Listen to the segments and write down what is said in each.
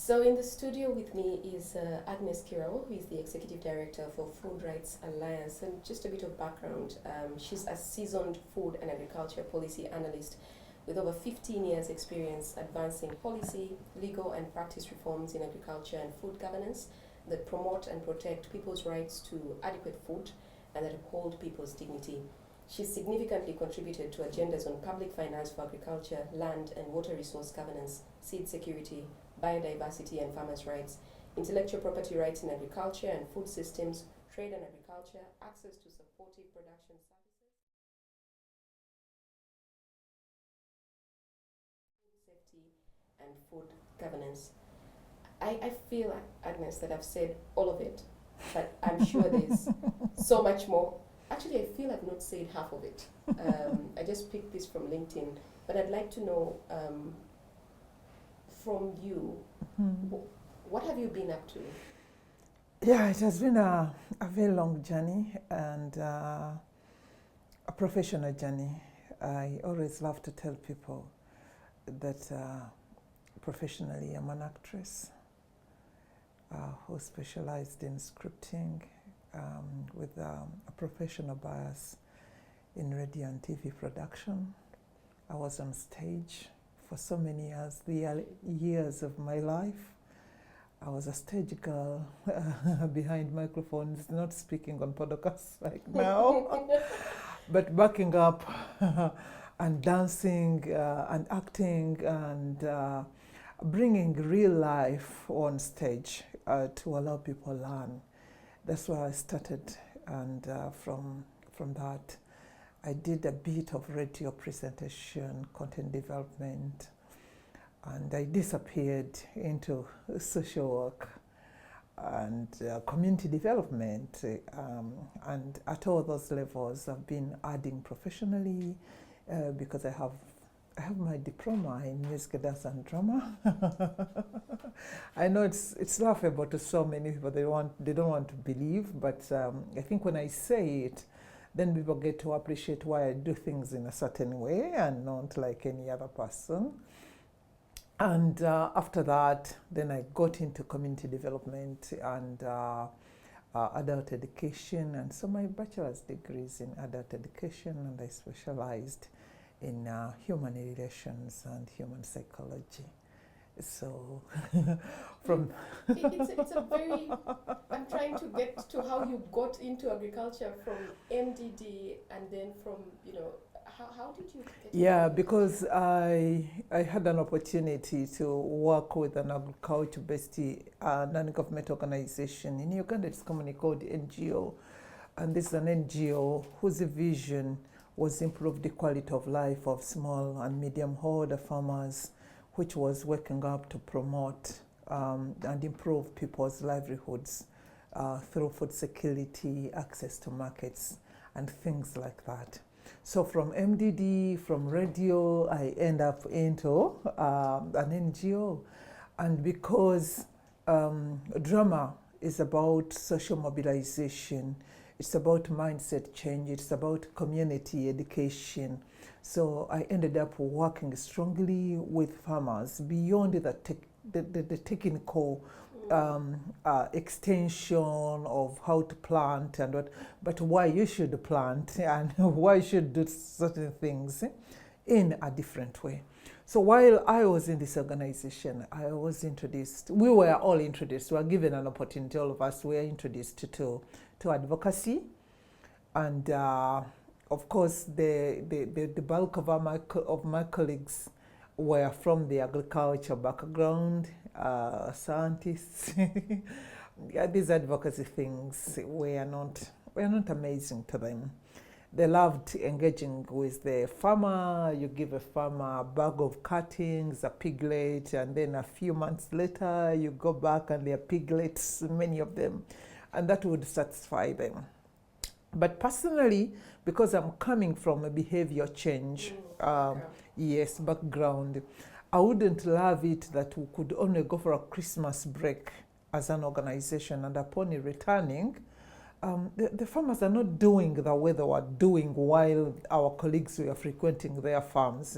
So in the studio with me is Agnes Kirabo, who is the Executive Director for Food Rights Alliance. And just a bit of background, she's a seasoned food and agriculture policy analyst with over 15 years experience advancing policy, legal and practice reforms in agriculture and food governance that promote and protect people's rights to adequate food and that uphold people's dignity. She's significantly contributed to agendas on public finance for agriculture, land and water resource governance, seed security, biodiversity and farmers' rights, intellectual property rights in agriculture and food systems, trade and agriculture, access to supportive production services, food safety and food governance. I feel, Agnes, that I've said all of it, but I'm sure there's so much more. Actually, I feel I've not said half of it. I just picked this from LinkedIn, but I'd like to know from you, what have you been up to? Yeah, it has been a very long journey and a professional journey. I always love to tell people that professionally I'm an actress who specialized in scripting with a professional bias in radio and TV production. I was on stage for so many years, the years of my life. I was a stage girl behind microphones, not speaking on podcasts like now, but backing up and dancing and acting and bringing real life on stage to allow people to learn. That's where I started, and from that, I did a bit of radio presentation, content development, and I disappeared into social work and community development. And at all those levels, I've been adding professionally because I have my diploma in music, dance, and drama. I know it's laughable to so many people. They don't want to believe, but I think when I say it, then people get to appreciate why I do things in a certain way and not like any other person. And after that, then I got into community development and adult education, and so my bachelor's degree is in adult education, and I specialized in human relations and human psychology. So from it's a very, I'm trying to get to how you got into agriculture from MDD, and then from, how did you get yeah, because I had an opportunity to work with an agriculture-based non-government organization in Uganda. It's commonly called NGO, and this is an NGO whose vision was improve the quality of life of small and medium holder farmers, which was working up to promote and improve people's livelihoods through food security, access to markets, and things like that. So from MDD, from radio, I end up into an NGO. And because drama is about social mobilization, it's about mindset change, it's about community education. So I ended up working strongly with farmers beyond the technical extension of how to plant and what, but why you should plant and why you should do certain things in a different way. So while I was in this organization, I was introduced, we were all introduced, we were given an opportunity, all of us were introduced to advocacy. And of course, the bulk of my colleagues were from the agriculture background, scientists. Yeah, these advocacy things were not amazing to them. They loved engaging with the farmer. You give a farmer a bag of cuttings, a piglet, and then a few months later, you go back and there are piglets, many of them, and that would satisfy them. But personally, because I'm coming from a behavior change background, I wouldn't love it that we could only go for a Christmas break as an organization, and upon returning, the farmers are not doing the way they were doing while our colleagues were frequenting their farms.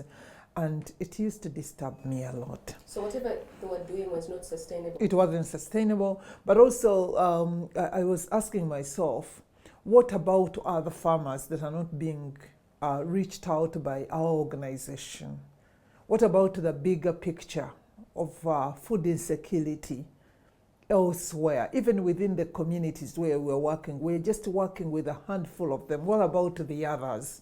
And it used to disturb me a lot. So whatever they were doing was not sustainable? It wasn't sustainable, but also I was asking myself, what about other farmers that are not being reached out by our organization? What about the bigger picture of food insecurity elsewhere, even within the communities where we're working? We're just working with a handful of them. What about the others?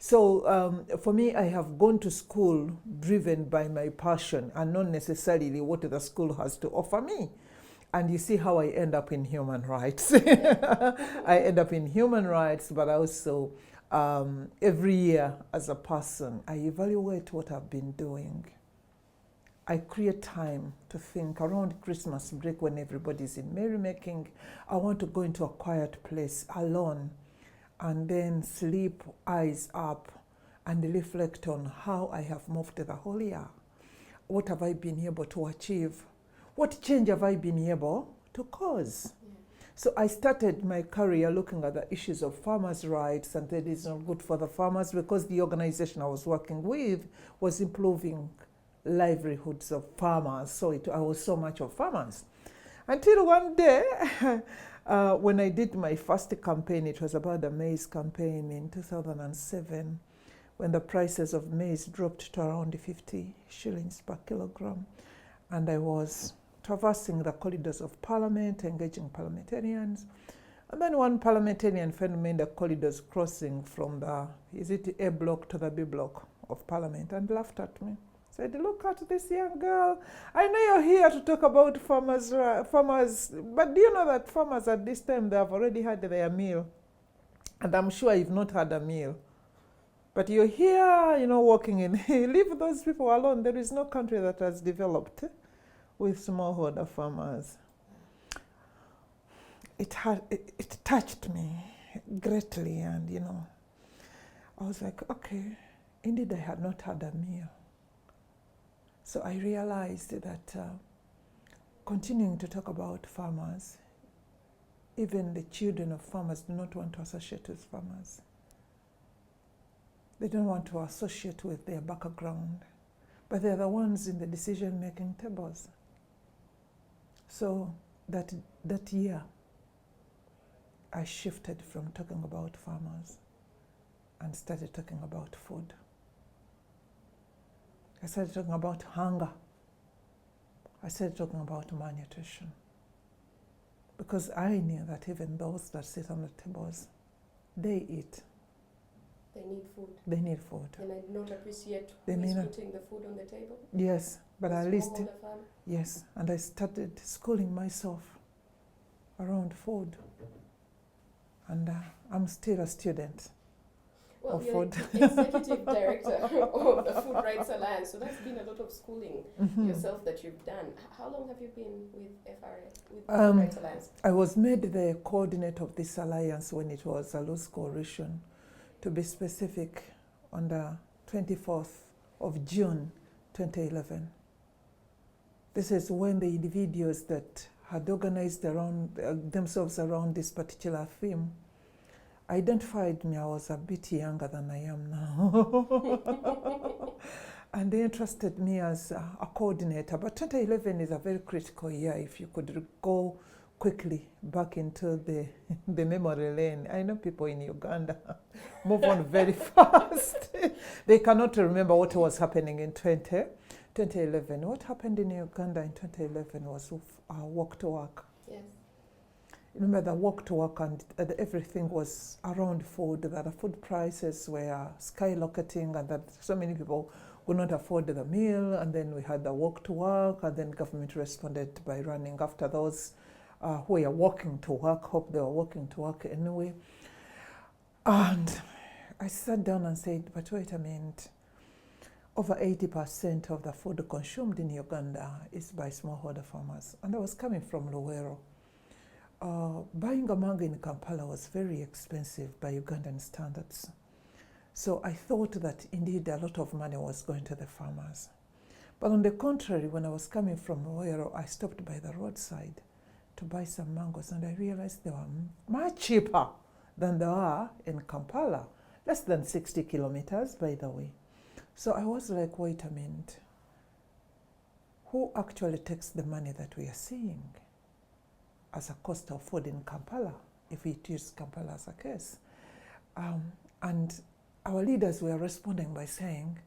So for me, I have gone to school driven by my passion and not necessarily what the school has to offer me. And you see how I end up in human rights. I end up in human rights, but also every year as a person, I evaluate what I've been doing. I create time to think around Christmas break when everybody's in merrymaking. I want to go into a quiet place alone and then sleep eyes up and reflect on how I have moved the whole year. What have I been able to achieve? What change have I been able to cause? So I started my career looking at the issues of farmers' rights, and that is not good for the farmers because the organization I was working with was improving livelihoods of farmers. So I was so much of farmers. Until one day, when I did my first campaign, it was about the maize campaign in 2007, when the prices of maize dropped to around 50 shillings per kilogram. And I was traversing the corridors of Parliament, engaging parliamentarians. And then one parliamentarian found me in the corridors crossing from the, is it A block to the B block of Parliament, and laughed at me. Said, look at this young girl. I know you're here to talk about farmers, but do you know that farmers at this time, they have already had their meal? And I'm sure you've not had a meal. But you're here, working in, leave those people alone. There is no country that has developed with smallholder farmers. It touched me greatly, and, I was like, okay, indeed I had not had a meal. So I realized that continuing to talk about farmers, even the children of farmers do not want to associate with farmers. They don't want to associate with their background, but they're the ones in the decision-making tables. So that year, I shifted from talking about farmers and started talking about food. I started talking about hunger. I started talking about malnutrition. Because I knew that even those that sit on the tables, they eat. They need food. They need food. They might not appreciate who is putting the food on the table. Yes, but at least, farm. Yes. And I started schooling myself around food. And I'm still a student. Well, you're executive director of the Food Rights Alliance, so that's been a lot of schooling yourself that you've done. How long have you been with FRA, with Food Rights Alliance? I was made the coordinator of this alliance when it was a loose coalition, to be specific, on the 24th of June 2011. This is when the individuals that had organized themselves around this particular theme identified me. I was a bit younger than I am now. And they entrusted me as a coordinator. But 2011 is a very critical year. If you could go quickly back into the memory lane. I know people in Uganda move on very fast. They cannot remember what was happening in 2011. What happened in Uganda in 2011 was walk to work. Yes. Remember the walk to work, and everything was around food, that the food prices were skyrocketing and that so many people could not afford the meal. And then we had the walk to work, and then government responded by running after those who were walking to work, hope they were walking to work anyway. And I sat down and said, but wait a minute, over 80% of the food consumed in Uganda is by smallholder farmers. And I was coming from Luwero. Buying a mango in Kampala was very expensive by Ugandan standards. So I thought that indeed a lot of money was going to the farmers. But on the contrary, when I was coming from Luwero, I stopped by the roadside to buy some mangoes, and I realized they were much cheaper than they are in Kampala, less than 60 kilometers, by the way. So I was like, wait a minute. Who actually takes the money that we are seeing as a cost of food in Kampala, if we use Kampala as a case? And our leaders were responding by saying,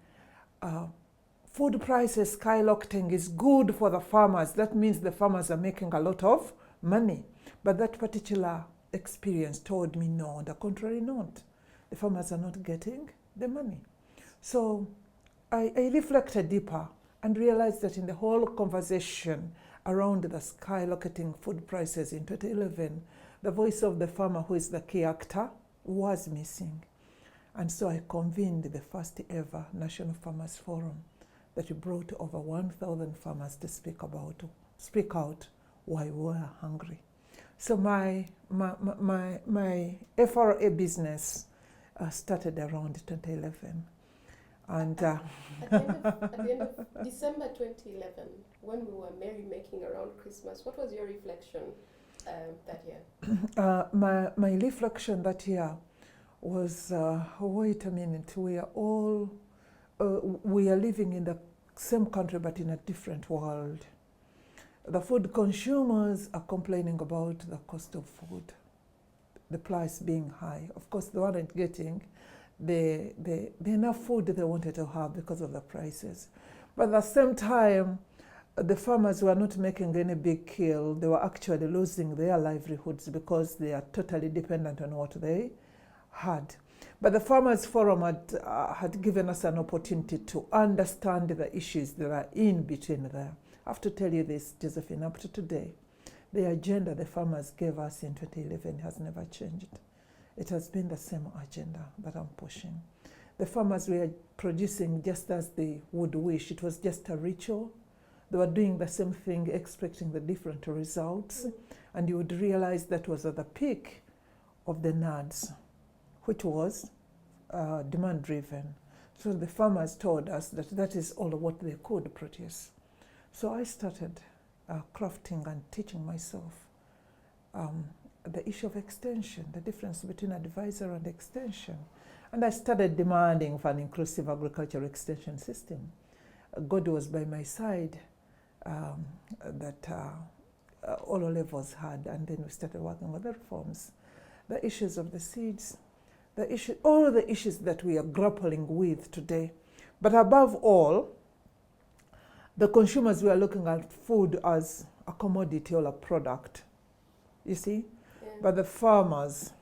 food prices skyrocketing is good for the farmers. That means the farmers are making a lot of money. But that particular experience told me, no, the contrary not. The farmers are not getting the money. So I reflected deeper and realized that in the whole conversation around the skyrocketing food prices in 2011, the voice of the farmer, who is the key actor, was missing. And so I convened the first ever National Farmers Forum that brought over 1,000 farmers to speak out why we were hungry. So my FRA business started around 2011. And at the end of December 2011, when we were merrymaking around Christmas, what was your reflection that year? My reflection that year was, wait a minute, we are living in the same country but in a different world. The food consumers are complaining about the cost of food, the price being high. Of course, they weren't getting the enough food they wanted to have because of the prices. But at the same time, the farmers were not making any big kill. They were actually losing their livelihoods because they are totally dependent on what they had. But the Farmers Forum had given us an opportunity to understand the issues that are in between there. I have to tell you this, Josephine, up to today, the agenda the farmers gave us in 2011 has never changed. It has been the same agenda that I'm pushing. The farmers were producing just as they would wish. It was just a ritual. They were doing the same thing, expecting the different results. And you would realize that was at the peak of the NADS, which was demand-driven. So the farmers told us that that is all what they could produce. So I started crafting and teaching myself the issue of extension, the difference between advisor and extension. And I started demanding for an inclusive agricultural extension system. God was by my side that all levels had, and then we started working with the reforms. The issues of the seeds, all the issues that we are grappling with today. But above all, the consumers were looking at food as a commodity or a product, you see? Yeah. But the farmers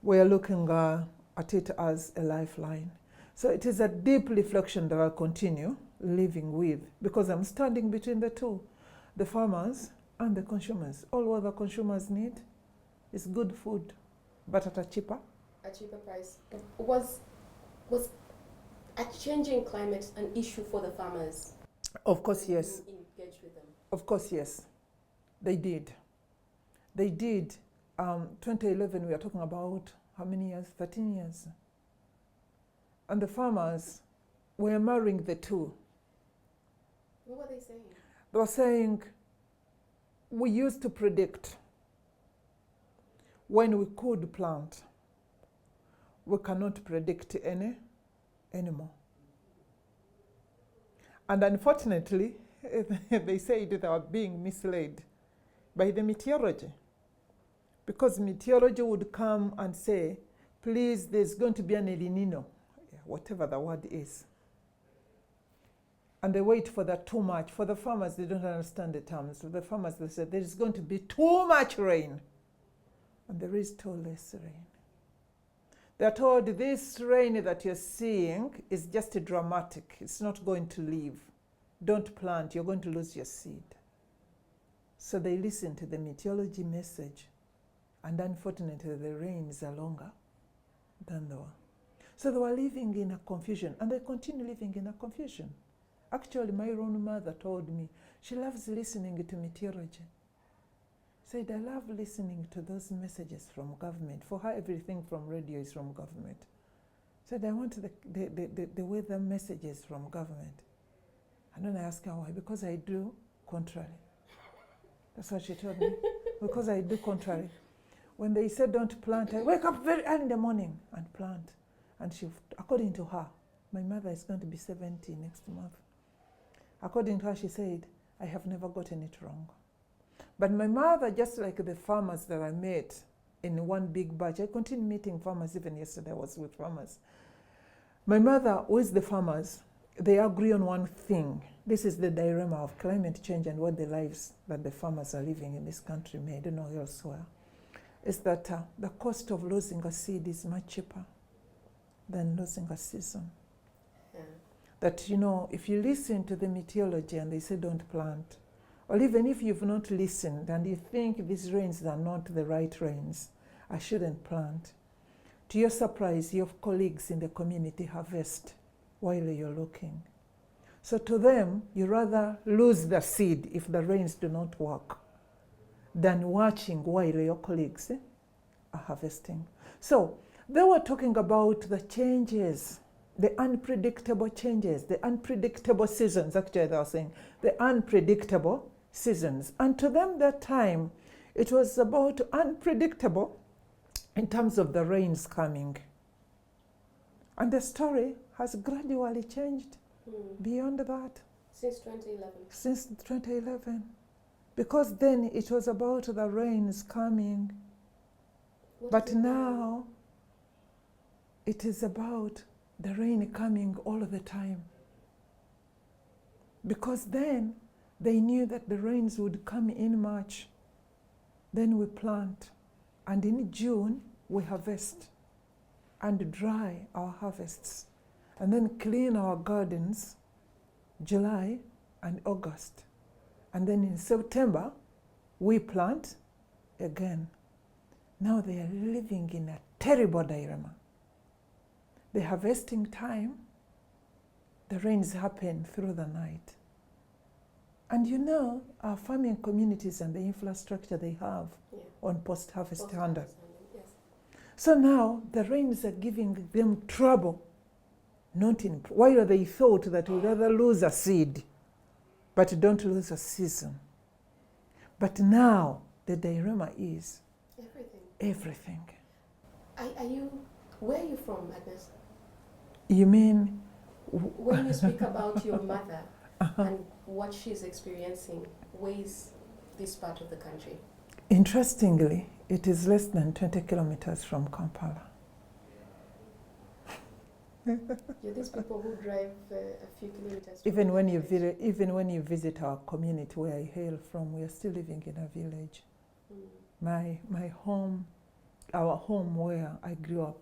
were looking at it as a lifeline. So it is a deep reflection that I'll continue living with, because I'm standing between the two, the farmers and the consumers. All what the consumers need is good food, but at a cheaper price. Was a changing climate an issue for the farmers? Of course, yes. Engage with them? Of course, yes. They did. 2011, we are talking about how many years? 13 years. And the farmers were marrying the two. What were they saying? They were saying, we used to predict when we could plant. We cannot predict anymore. And unfortunately, they said they were being misled by the meteorology. Because meteorology would come and say, please, there's going to be an El Nino, whatever the word is. And they wait for that too much. For the farmers, they don't understand the terms. For the farmers, they say, there's going to be too much rain. And there is too less rain. They're told this rain that you're seeing is just dramatic. It's not going to leave. Don't plant, you're going to lose your seed. So they listen to the meteorology message. And unfortunately, the rains are longer than they were. So they were living in a confusion, and they continue living in a confusion. Actually, my own mother told me she loves listening to meteorology. Said, I love listening to those messages from government. For her, everything from radio is from government. Said, I want the weather messages from government. And then I asked her why. Because I do contrary. That's what she told me. Because I do contrary. When they said don't plant, I wake up very early in the morning and plant. And she, according to her, My mother is going to be 70 next month. According to her, she said, I have never gotten it wrong. But my mother, just like the farmers that I met in one big batch, I continue meeting farmers. Even yesterday I was with farmers. My mother, with the farmers, they agree on one thing. This is the dilemma of climate change and what the lives that the farmers are living in this country made, no elsewhere, is that the cost of losing a seed is much cheaper than losing a season. Yeah. That, you know, if you listen to the meteorology and they say don't plant, or even if you've not listened and you think these rains are not the right rains, I shouldn't plant. To your surprise, your colleagues in the community harvest while you're looking. So to them, you rather lose the seed if the rains do not work than watching while your colleagues are harvesting. So they were talking about the changes, the unpredictable changes, the unpredictable seasons. Actually, they were saying the unpredictable seasons. And to them that time, it was about unpredictable in terms of the rains coming. And the story has gradually changed beyond that. Since 2011? Since 2011. Because then it was about the rains coming. But now it is about the rain coming all the time. Because then they knew that the rains would come in March. Then we plant. And in June, we harvest and dry our harvests. And then clean our gardens, July and August. And then in September, we plant again. Now they are living in a terrible dilemma. The harvesting time, the rains happen through the night. And you know, our farming communities and the infrastructure they have on post-harvest handling. Yes. So now the rains are giving them trouble. Not in, while they thought that we'd rather lose a seed, but don't lose a season. But now the dilemma is everything. Where are you from, Agnes? You mean? When you speak about your mother and what she's experiencing, where is this part of the country? Interestingly, it is less than 20 kilometers from Kampala. You're these people who drive a few kilometers. Even when you visit our community where I hail from, we are still living in a village. My home, our home where I grew up,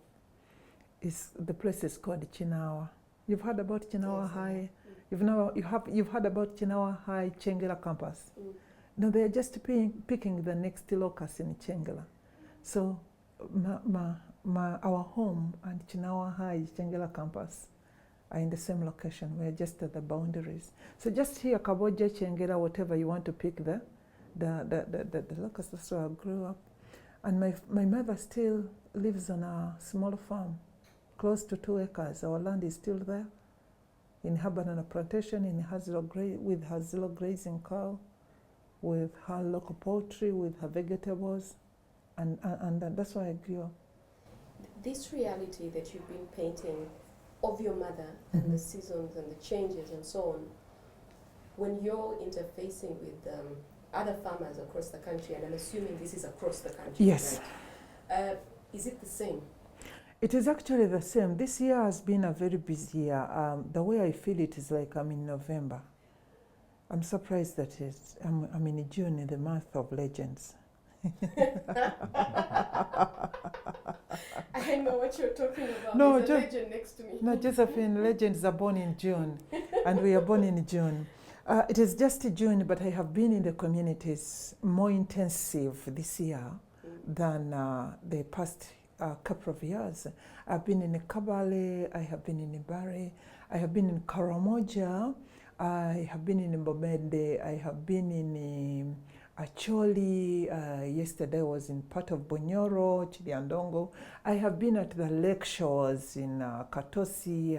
the place is called Chinawa. You've heard about Chinawa High. You've heard about Chinawa High Chengela campus. No, they are just picking the next locus in Chengela. So our home and Chinawa High Chengela campus are in the same location. We're just at the boundaries. So just here, Kaboja, Chengela, whatever you want to pick the locus. That's where I grew up. And my mother still lives on a small farm, close to 2 acres. Our land is still there in her banana plantation, with her zero grazing cow, with her local poultry, with her vegetables, and that's why I grew up. This reality that you've been painting of your mother and the seasons and the changes and so on, when you're interfacing with other farmers across the country, and I'm assuming this is across the country, yes, right? Is it the same? It is actually the same. This year has been a very busy year. The way I feel it is like I'm in November. I'm surprised that I'm in June, in the month of legends. I know what you're talking about. No, There's a legend next to me. No, Josephine, legends are born in June, and we are born in June. It is just June, but I have been in the communities more intensive this year than the past couple of years. I've been in Kabale, I have been in Ibare, I have been in Karamoja, I have been in Mbomede, I have been in Acholi, yesterday I was in part of Bonyoro, Chiliandongo. I have been at the lake shores in Katosi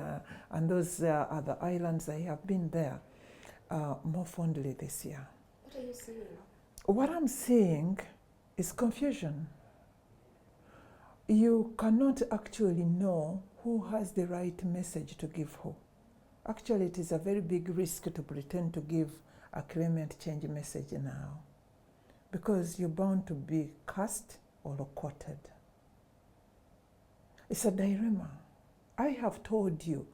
and those other islands. I have been there more fondly this year. What are you seeing? What I'm seeing is confusion. You cannot actually know who has the right message to give who. Actually, it is a very big risk to pretend to give a climate change message now, because you're bound to be cast or quoted. It's a dilemma. I have told you,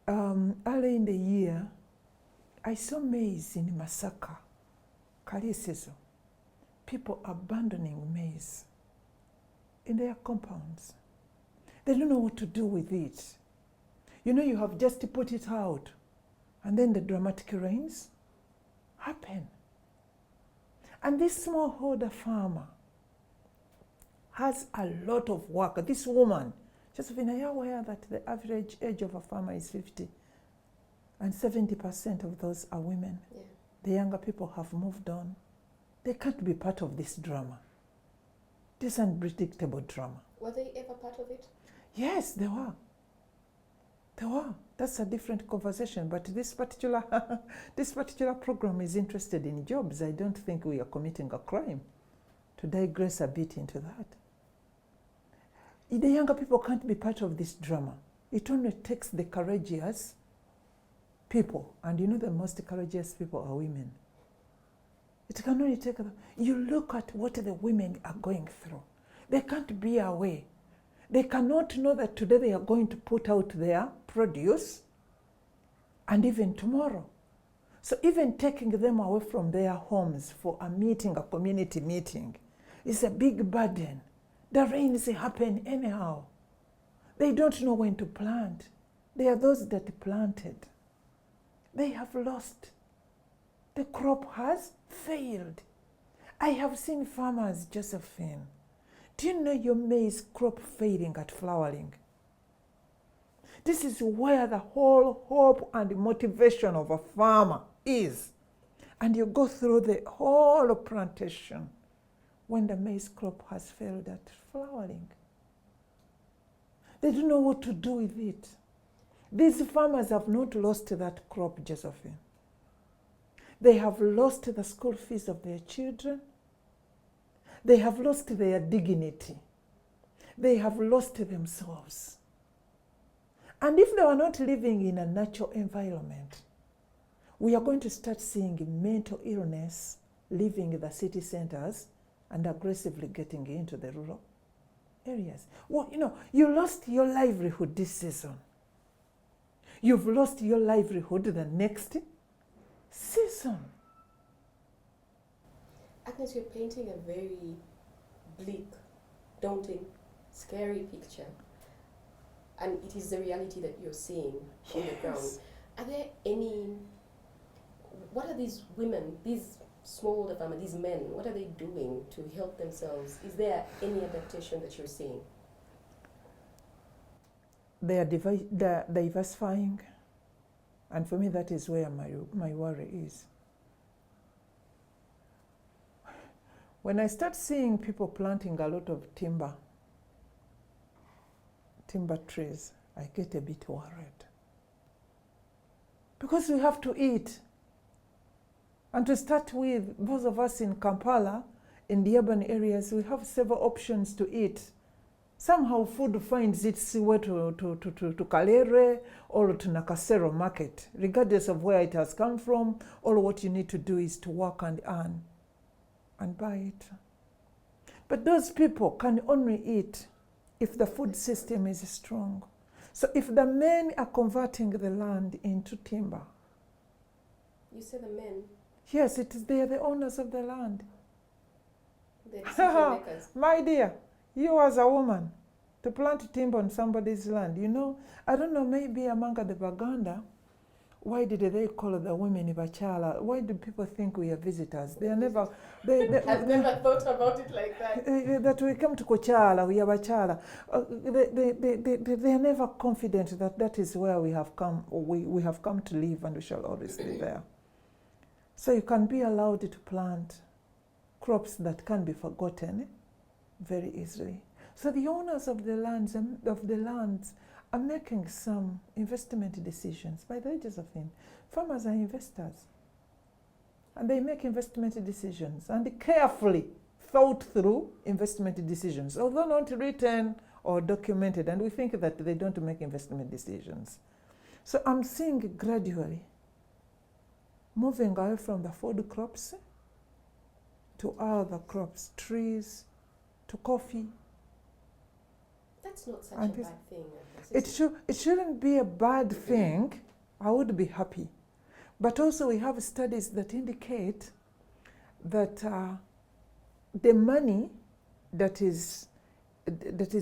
early in the year, I saw maize in Masaka, Kalisezo, people abandoning maize in their compounds. They don't know what to do with it. You know, you have just put it out, and then the dramatic rains happen. And this smallholder farmer has a lot of work. This woman, Josephine, are you aware that the average age of a farmer is 50? And 70% of those are women. Yeah. The younger people have moved on. They can't be part of this drama, this unpredictable drama. Were they ever part of it? Yes, they were. They were. That's a different conversation. But this particular program is interested in jobs. I don't think we are committing a crime to digress a bit into that. The younger people can't be part of this drama. It only takes the courageous people, and you know the most courageous people are women. It can only take them. You look at what the women are going through. They can't be away. They cannot know that today they are going to put out their produce, and even tomorrow. So even taking them away from their homes for a meeting, a community meeting, is a big burden. The rains happen anyhow. They don't know when to plant. They are those that planted. They have lost. The crop has failed. I have seen farmers, Josephine. Do you know your maize crop failing at flowering? This is where the whole hope and motivation of a farmer is. And you go through the whole plantation when the maize crop has failed at flowering. They don't know what to do with it. These farmers have not lost that crop, Josephine. They have lost the school fees of their children. They have lost their dignity. They have lost themselves. And if they were not living in a natural environment, we are going to start seeing mental illness leaving the city centers and aggressively getting into the rural areas. Well, you know, you lost your livelihood this season. You've lost your livelihood the next season. Agnes, you're painting a very bleak, daunting, scary picture. And it is the reality that you're seeing on the ground. Are there what are these women, these smallholder farmers, these men, what are they doing to help themselves? Is there any adaptation that you're seeing? They are diversifying. And for me, that is where my worry is. When I start seeing people planting a lot of timber trees, I get a bit worried. Because we have to eat. And to start with, those of us in Kampala, in the urban areas, we have several options to eat. Somehow food finds its way to Kalere or to Nakasero market, regardless of where it has come from. All what you need to do is to work and earn and buy it. But those people can only eat if the food system is strong. So if the men are converting the land into timber. You say the men? Yes, they are the owners of the land. The decision makers. My dear, you as a woman, to plant timber on somebody's land, you know, I don't know, maybe among the Baganda, why did they call the women Bachala? Why do people think we are visitors? They are never... I've never thought about it like that. That we come to Kochala, we are Bachala. They are never confident that that is where we have come, or we have come to live, and we shall always be there. So you can be allowed to plant crops that can be forgotten very easily. So the owners of the lands are making some investment decisions. By the way, Josephine, farmers are investors. And they make investment decisions, and carefully thought through investment decisions, although not written or documented, and we think that they don't make investment decisions. So I'm seeing gradually moving away from the food crops to other crops, trees, to coffee. That's not such And a bad thing. It shouldn't be a bad thing. I would be happy. But also we have studies that indicate that the money that is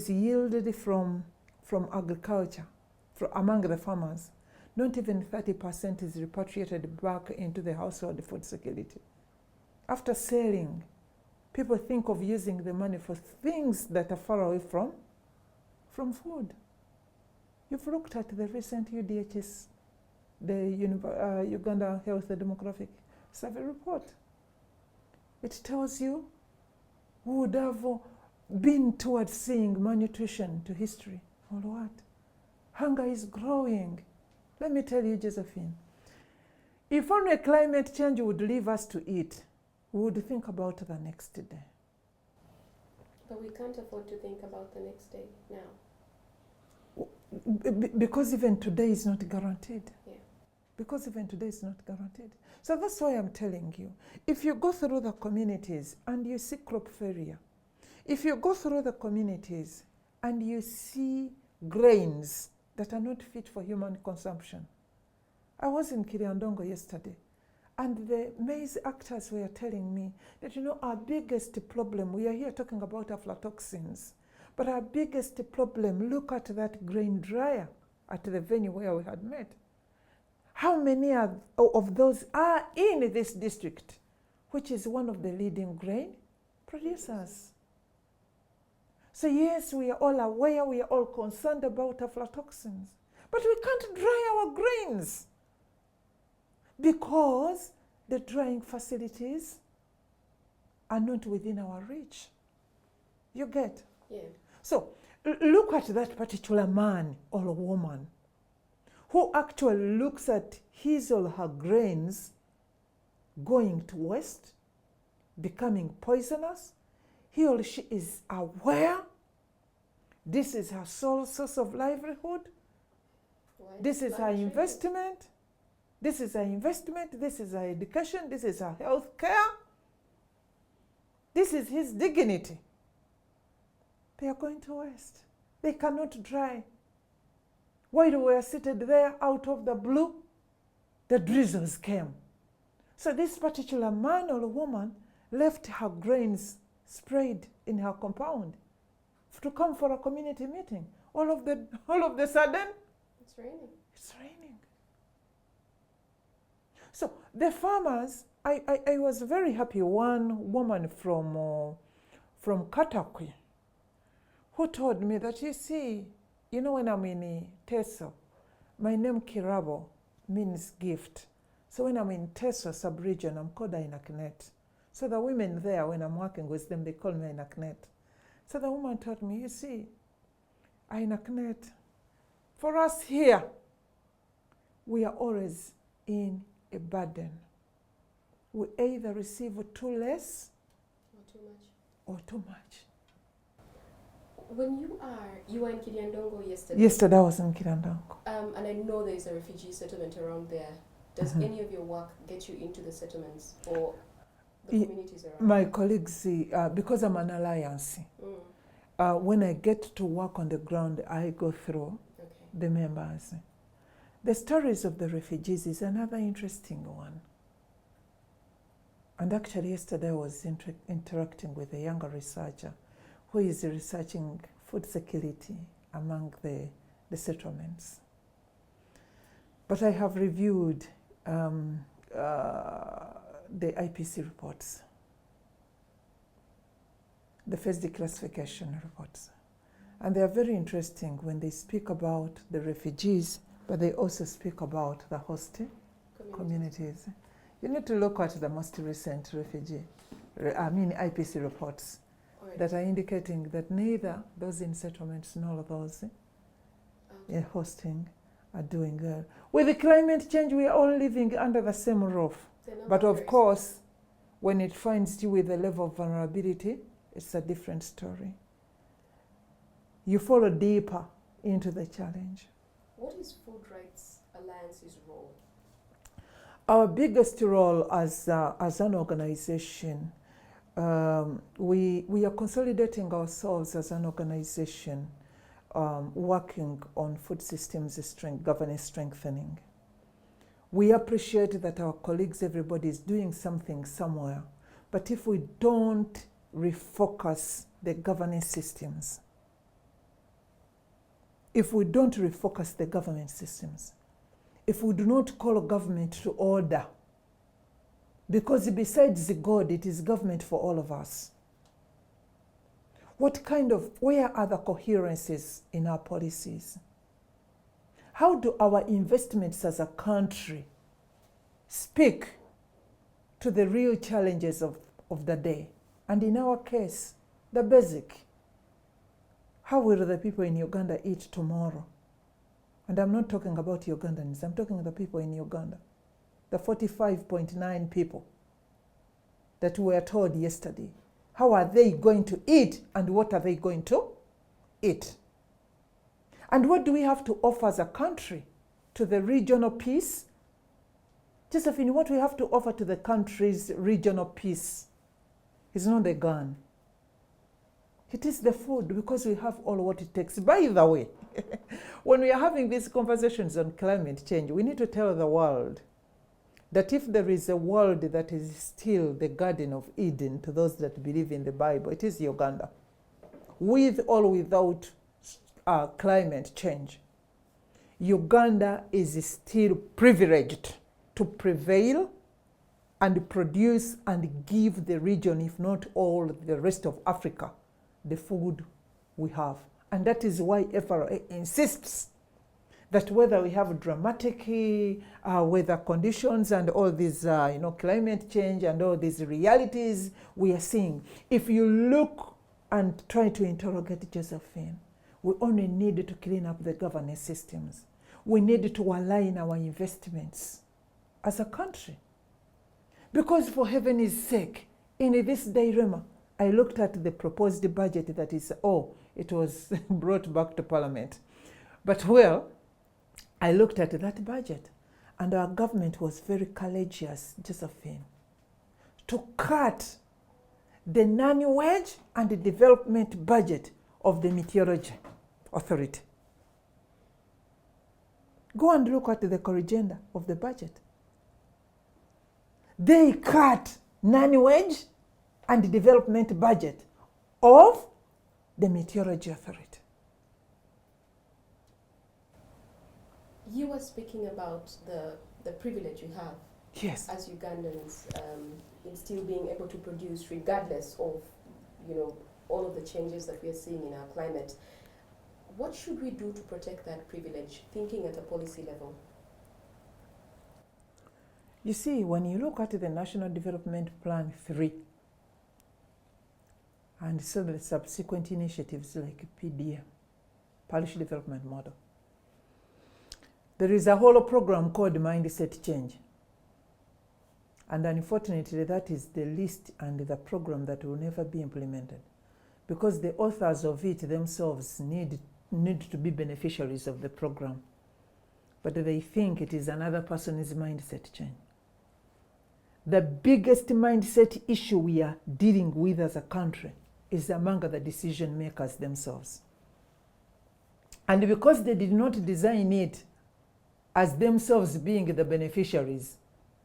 yielded from agriculture among the farmers, not even 30% is repatriated back into the household food security. After selling, people think of using the money for things that are far away from food. You've looked at the recent UDHS, the Uganda Health Demographic Survey report. It tells you we would have been towards seeing malnutrition to history, or what? Hunger is growing. Let me tell you, Josephine, if only climate change would leave us to eat, we would think about the next day. But we can't afford to think about the next day now. Because even today is not guaranteed. Yeah. Because even today is not guaranteed. So that's why I'm telling you, if you go through the communities and you see crop failure, if you go through the communities and you see grains that are not fit for human consumption. I was in Kiriandongo yesterday, and the maize actors were telling me that, our biggest problem, we are here talking about aflatoxins, but our biggest problem, look at that grain dryer at the venue where we had met. How many of those are in this district, which is one of the leading grain producers? So yes, we are all aware, we are all concerned about aflatoxins, but we can't dry our grains because the drying facilities are not within our reach. You get? Yeah. So look at that particular man or woman who actually looks at his or her grains going to waste, becoming poisonous. He or she is aware this is her sole source of livelihood. This is her investment. This is her investment. This is her education. This is her health care. This is his dignity. They are going to waste. They cannot dry. While we were seated there out of the blue, the drizzles came. So this particular man or woman left her grains sprayed in her compound to come for a community meeting. All of the sudden, it's raining. It's raining. So the farmers, I was very happy. One woman from Katakwi who told me that, you see, when I'm in Teso, my name Kirabo means gift. So when I'm in Teso sub-region, I'm called Ainaknet. So the women there, when I'm working with them, they call me Ainaknet. So the woman told me, you see, Ainaknet, for us here, we are always in a burden. We either receive too less or too much. When you were in Kiriandongo yesterday. Yesterday I was in Kiriandongo. And I know there is a refugee settlement around there. Does any of your work get you into the settlements or the communities around? My colleagues, because I'm an alliance, when I get to work on the ground, I go through the members. The stories of the refugees is another interesting one. And actually yesterday I was interacting with a younger researcher who is researching food security among the settlements. But I have reviewed the IPC reports, the first declassification reports. And they are very interesting when they speak about the refugees, but they also speak about the host communities. You need to look at the most recent IPC reports that are indicating that neither those in settlements nor those in hosting are doing well. With the climate change, we are all living under the same roof. But of course, when it finds you with a level of vulnerability, it's a different story. you follow deeper into the challenge. What is Food Rights Alliance's role? Our biggest role as an organization, we are consolidating ourselves as an organization, working on food systems governance strengthening. We appreciate that our colleagues, everybody is doing something somewhere, but if we don't refocus the governance systems, if we don't refocus the government systems, if we do not call government to order, because besides God, it is government for all of us. Where are the coherences in our policies? How do our investments as a country speak to the real challenges of the day? And in our case, the basic. How will the people in Uganda eat tomorrow? And I'm not talking about Ugandans, I'm talking about the people in Uganda. The 45.9 people that we were told yesterday. How are they going to eat, and what are they going to eat? And what do we have to offer as a country to the regional peace? Josephine, what we have to offer to the country's regional peace is not the gun. It is the food, because we have all what it takes. By the way, when we are having these conversations on climate change, we need to tell the world that if there is a world that is still the Garden of Eden to those that believe in the Bible, it is Uganda. With or without climate change, Uganda is still privileged to prevail and produce and give the region, if not all the rest of Africa, the food we have. And that is why FRA insists that whether we have dramatic weather conditions and all these, climate change and all these realities we are seeing, if you look and try to interrogate Josephine, we only need to clean up the governance systems. We need to align our investments as a country. Because for heaven's sake, in this dilemma, I looked at the proposed budget that is, it was brought back to Parliament. But I looked at that budget, and our government was very courageous, Josephine, to cut the non-wage and the development budget of the Meteorology Authority. Go and look at the corrigenda of the budget. They cut non-wage and development budget of the Meteorology Authority. You were speaking about the privilege you have, yes, as Ugandans, in still being able to produce regardless of, all of the changes that we are seeing in our climate. What should we do to protect that privilege, thinking at a policy level? You see, when you look at the National Development Plan 3, and so the subsequent initiatives like PDM, Policy Development Model, there is a whole program called Mindset Change. And unfortunately, that is the list and the program that will never be implemented, because the authors of it themselves need to be beneficiaries of the program. But they think it is another person's mindset change. The biggest mindset issue we are dealing with as a country is among the decision makers themselves. And because they did not design it as themselves being the beneficiaries,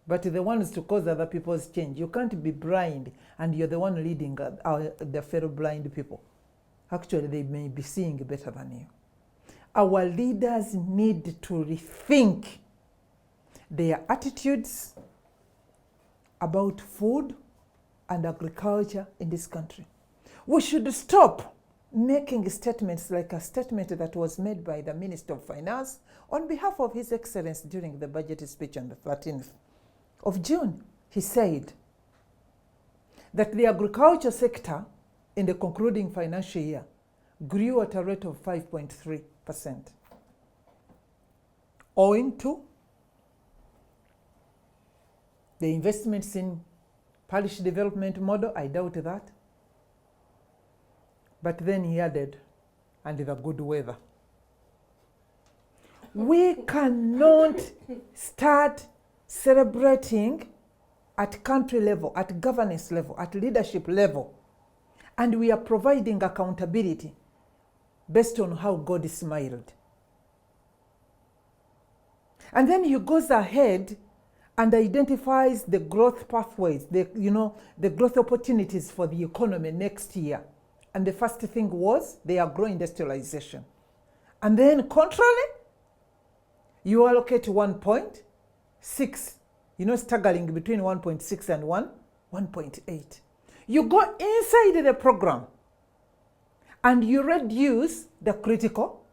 but the ones to cause other people's change, you can't be blind and you're the one leading the fellow blind people. Actually, they may be seeing better than you. Our leaders need to rethink their attitudes about food and agriculture in this country. We should stop making statements like a statement that was made by the Minister of Finance on behalf of His Excellency during the budget speech on the 13th of June. He said that the agriculture sector in the concluding financial year grew at a rate of 5.3%. Owing to the investments in Policy Development Model, I doubt that. But then he added, and the good weather. We cannot start celebrating at country level, at governance level, at leadership level, and we are providing accountability based on how God smiled. And then he goes ahead and identifies the growth pathways, the growth opportunities for the economy next year. And the first thing was the agro-industrialization. And then contrarily, you allocate 1.6, staggering between 1.6 and 1.8. You go inside the program and you reduce the critical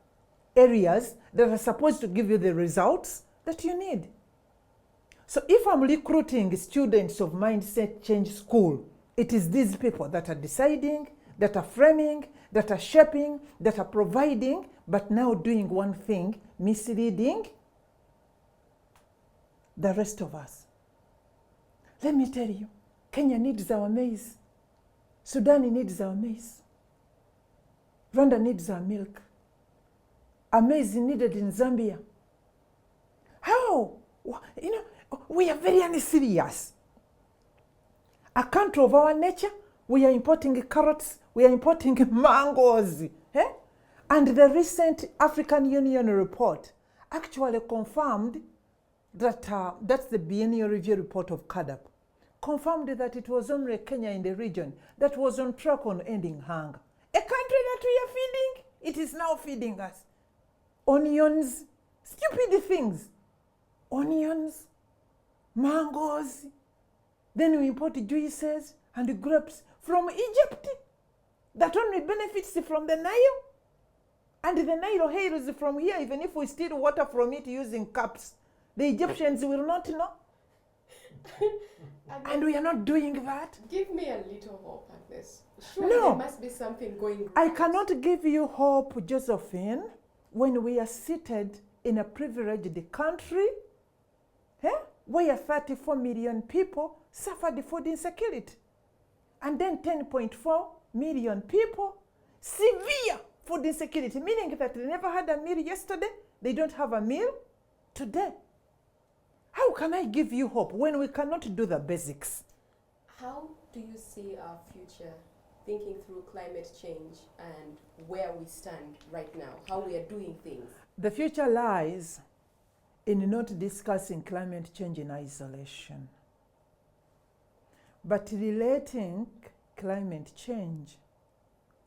areas that are supposed to give you the results that you need. So if I'm recruiting students of Mindset Change School, it is these people that are deciding, that are framing, that are shaping, that are providing, but now doing one thing, misleading the rest of us. Let me tell you, Kenya needs our maize. Sudan needs our maize. Rwanda needs our milk. Our maize needed in Zambia. How? We are very unserious. A country of our nature, we are importing carrots, we are importing mangoes. Eh? And the recent African Union report actually confirmed that, that's the biennial review report of CADAP, confirmed that it was only Kenya in the region that was on track on ending hunger. A country that we are feeding, it is now feeding us. Onions, stupid things. Onions, mangoes. Then we import juices and grapes from Egypt that only benefits from the Nile. And the Nile hails from here, even if we steal water from it using cups. The Egyptians will not know. And we are not doing that. Give me a little hope, Agnes. Surely No. there must be something going I right. cannot give you hope, Josephine, when we are seated in a privileged country where 34 million people suffered food insecurity. And then 10.4 million people, severe food insecurity, meaning that they never had a meal yesterday, they don't have a meal today. How can I give you hope when we cannot do the basics? How do you see our future, thinking through climate change and where we stand right now, how we are doing things? The future lies in not discussing climate change in isolation, but relating climate change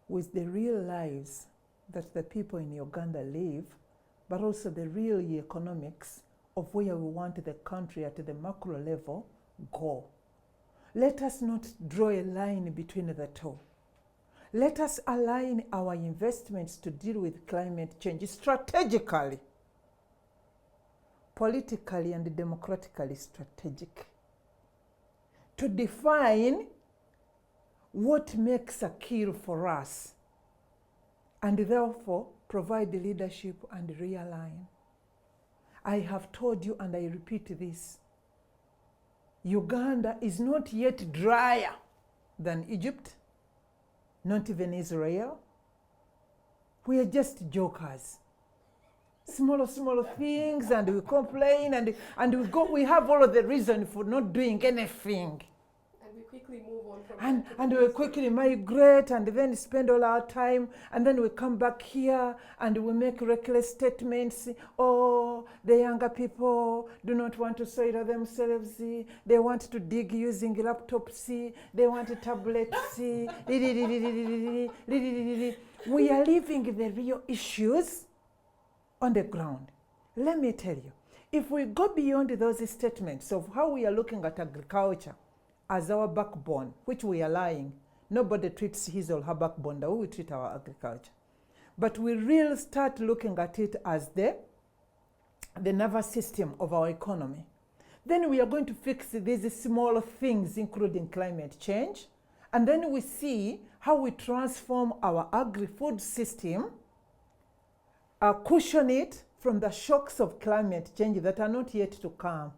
with the real lives that the people in Uganda live, but also the real economics of where we want the country at the macro level go. Let us not draw a line between the two. Let us align our investments to deal with climate change strategically, politically and democratically strategic, to define what makes a kill for us, and therefore provide leadership and realign. I have told you, and I repeat this, Uganda is not yet drier than Egypt, not even Israel. We are just jokers. Small things, and we complain, and we have all of the reason for not doing anything. And we quickly move on from And we quickly migrate and then spend all our time, and then we come back here and we make reckless statements. Oh, the younger people do not want to soil themselves. They want to dig using laptops. They want tablets. We are leaving the real issues on the ground. Let me tell you, if we go beyond those statements of how we are looking at agriculture as our backbone, which we are lying, nobody treats his or her backbone the way we treat our agriculture. But we really start looking at it as the nervous system of our economy. Then we are going to fix these small things, including climate change. And then we see how we transform our agri-food system, cushion it from the shocks of climate change that are not yet to come.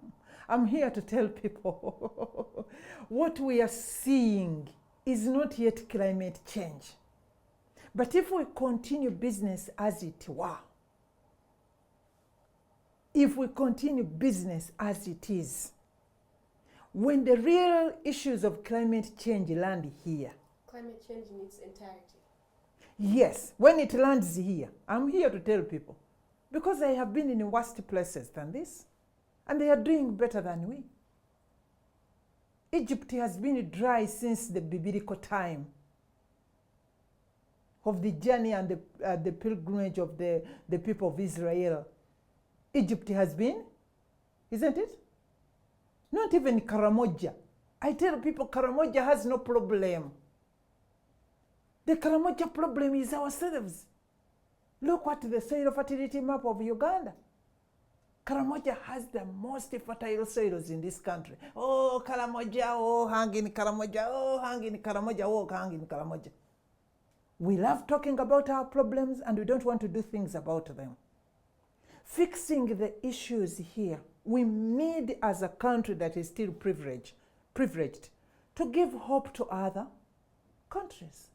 I'm here to tell people what we are seeing is not yet climate change. But if we continue business as it were, if we continue business as it is, when the real issues of climate change land here, Climate change in its entirety. yes, when it lands here, I'm here to tell people, because I have been in worse places than this, and they are doing better than we. Egypt has been dry since the biblical time of the journey and the pilgrimage of the people of Israel. Egypt has been, isn't it? Not even Karamoja. I tell people Karamoja has no problem. The Karamoja problem is ourselves. Look at the soil fertility map of Uganda. Karamoja has the most fertile soils in this country. Oh, Karamoja, oh, hang in Karamoja, oh, hang in Karamoja, oh, hang in Karamoja. We love talking about our problems and we don't want to do things about them. Fixing the issues here, we need, as a country that is still privileged, to give hope to other countries.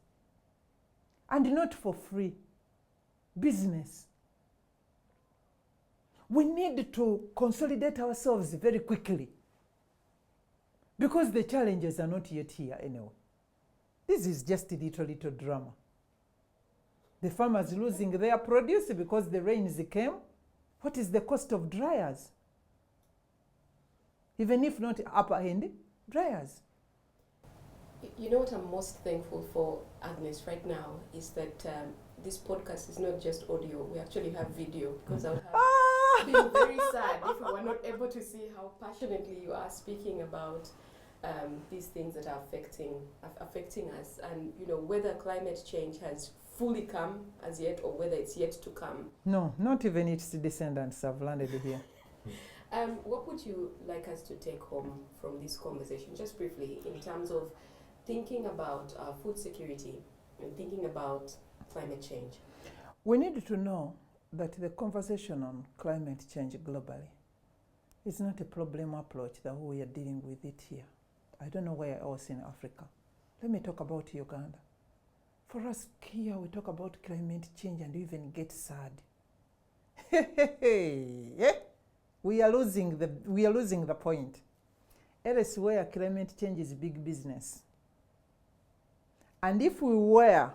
And not for free. Business. We need to consolidate ourselves very quickly, because the challenges are not yet here anyway. This is just a little drama. The farmers losing their produce because the rains came. What is the cost of dryers? Even if not upper end, dryers. You know what I'm most thankful for, Agnes, right now is that this podcast is not just audio. We actually have video, because I would have been very sad if we were not able to see how passionately you are speaking about these things that are affecting us, and whether climate change has fully come as yet or whether it's yet to come. No, not even its descendants have landed here. What would you like us to take home from this conversation, just briefly, in terms of thinking about food security and thinking about climate change? We need to know that the conversation on climate change globally is not a problem approach that we are dealing with it here. I don't know where else in Africa. Let me talk about Uganda. For us here, we talk about climate change and we even get sad. We are losing the point. Elsewhere, climate change is big business. And if we wear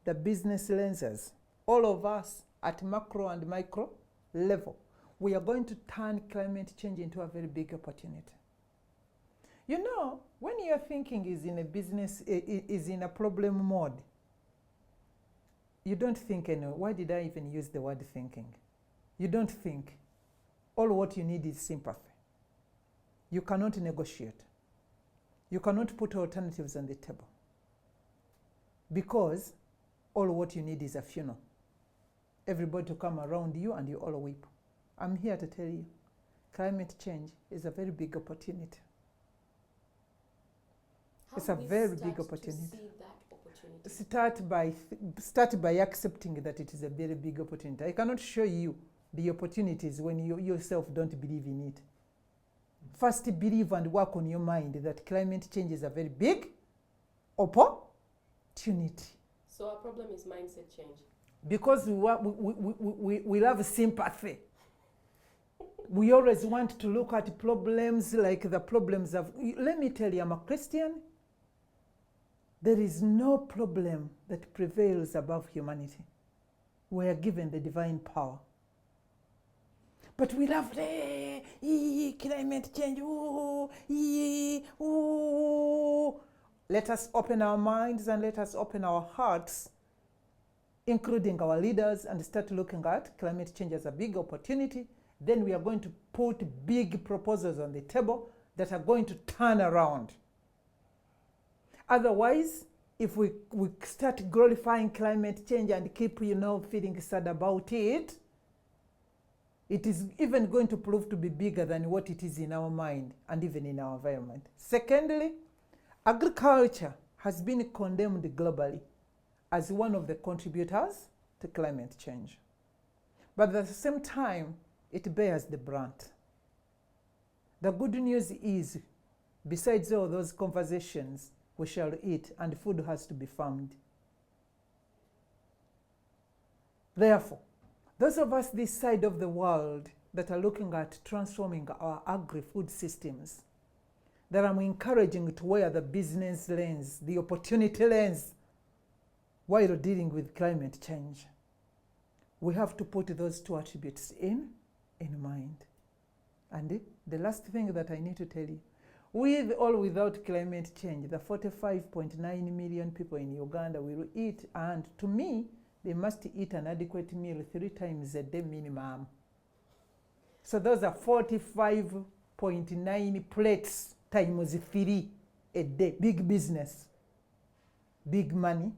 the business lenses, all of us at macro and micro level, we are going to turn climate change into a very big opportunity. When your thinking is in a business, is in a problem mode, you don't think anyway. Why did I even use the word thinking? You don't think. All what you need is sympathy. You cannot negotiate. You cannot put alternatives on the table, because all what you need is a funeral. Everybody to come around you and you all weep. I'm here to tell you, climate change is a very big opportunity. It's a very big opportunity. To see that opportunity? Start by accepting that it is a very big opportunity. I cannot show you the opportunities when you yourself don't believe in it. First, believe and work on your mind that climate change is a very big opportunity. So our problem is mindset change. Because we love sympathy. We always want to look at problems like the problems of... Let me tell you, I'm a Christian. There is no problem that prevails above humanity. We are given the divine power. But we love climate change. Let us open our minds and let us open our hearts, including our leaders, and start looking at climate change as a big opportunity. Then we are going to put big proposals on the table that are going to turn around. Otherwise, if we start glorifying climate change and keep, feeling sad about it, it is even going to prove to be bigger than what it is in our mind and even in our environment. Secondly, agriculture has been condemned globally as one of the contributors to climate change. But at the same time, it bears the brunt. The good news is, besides all those conversations, we shall eat and food has to be farmed. Therefore, those of us this side of the world that are looking at transforming our agri-food systems, that I'm encouraging to wear the business lens, the opportunity lens, while dealing with climate change. We have to put those two attributes in mind. And the last thing that I need to tell you, with or without climate change, the 45.9 million people in Uganda will eat, and to me, they must eat an adequate meal 3 times a day minimum. So those are 45.9 plates times 3 a day. Big business, big money,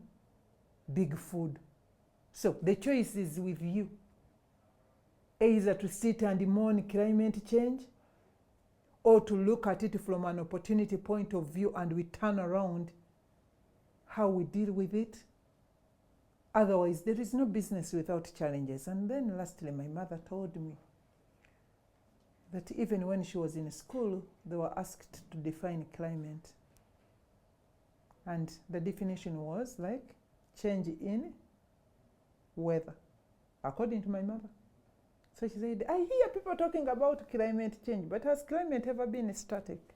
big food. So the choice is with you. Either to sit and mourn climate change, or to look at it from an opportunity point of view and we turn around how we deal with it. Otherwise, there is no business without challenges. And then lastly, my mother told me that even when she was in school, they were asked to define climate. And the definition was like change in weather, according to my mother. So she said, I hear people talking about climate change, but has climate ever been static?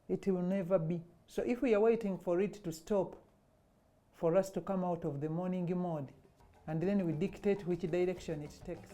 It will never be. So if we are waiting for it to stop, for us to come out of the morning mode, and then we dictate which direction it takes.